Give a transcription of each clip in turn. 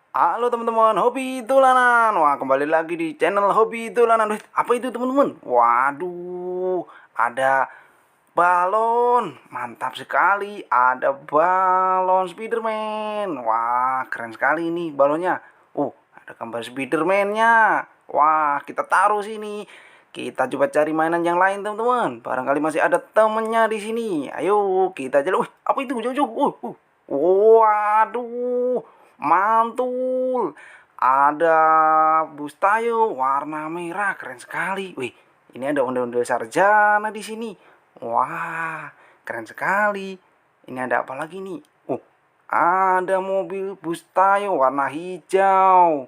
Halo teman-teman, hobi dolanan. Wah, kembali lagi di channel hobi dolanan. Wih, apa itu teman-teman? Waduh, ada balon. Mantap sekali. Ada balon Spiderman. Wah, keren sekali ini balonnya. Ada gambar Spiderman-nya. Wah, kita taruh sini. Kita coba cari mainan yang lain, teman-teman. Barangkali masih ada temennya di sini. Ayo, kita jalan. Wih, apa itu? Jauh-jauh. Waduh, mantul. Ada bus tayo warna merah, keren sekali. Wih, ini ada ondel-ondel sarjana di sini. Wah, keren sekali. Ini ada apa lagi nih? Ada mobil bus tayo warna hijau.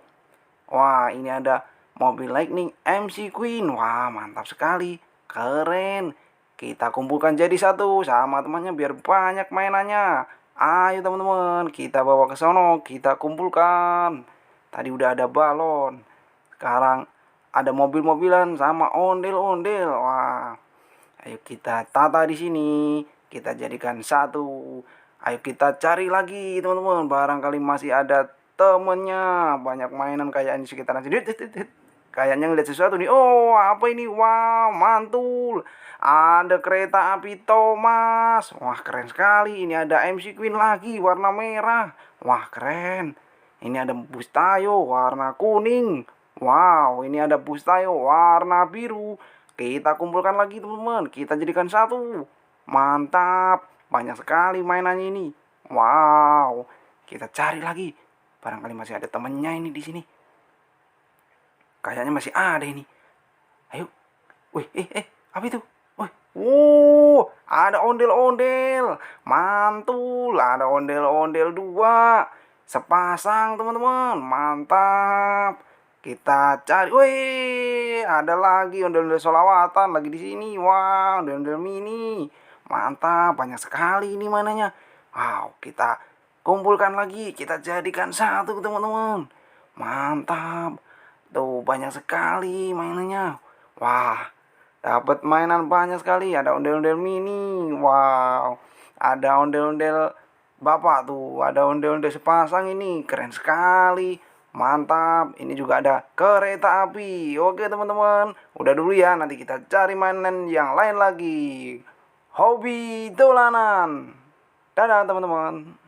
Wah, ini ada mobil Lightning MC Queen. Wah, mantap sekali. Keren. Kita kumpulkan jadi satu sama temannya biar banyak mainannya. Ayo teman-teman, kita bawa ke sono, kita kumpulkan. Tadi udah ada balon. Sekarang ada mobil-mobilan sama ondel-ondel. Wah, ayo kita tata di sini. Kita jadikan satu. Ayo kita cari lagi teman-teman. Barangkali masih ada temennya. Banyak mainan kayak di sekitaran sini. Kayaknya ngeliat sesuatu nih. Oh, apa ini? Wow, mantul. Ada kereta api Thomas. Wah, keren sekali. Ini ada MC Queen lagi warna merah. Wah, keren. Ini ada bus tayo warna kuning. Wow, ini ada bus tayo warna biru. Kita kumpulkan lagi teman-teman. Kita jadikan satu. Mantap. Banyak sekali mainannya ini. Wow. Kita cari lagi. Barangkali masih ada temennya ini di sini. Kayaknya masih ada ini. Ayo. Wih, apa itu? Wih, ada ondel-ondel. Mantul, ada ondel-ondel dua. Sepasang teman-teman. Mantap. Kita cari. Wih, ada lagi ondel-ondel solawatan lagi di sini. Wow, ondel-ondel mini. Mantap, banyak sekali ini mananya. Wow, kita kumpulkan lagi. Kita jadikan satu teman-teman. Mantap. Tuh, banyak sekali mainannya. Wah, dapat mainan banyak sekali. Ada ondel-ondel mini. Wow. Ada ondel-ondel bapak tuh. Ada ondel-ondel sepasang ini. Keren sekali. Mantap. Ini juga ada kereta api. Oke teman-teman. Udah dulu ya. Nanti kita cari mainan yang lain lagi. Hobi dolanan. Dadah teman-teman.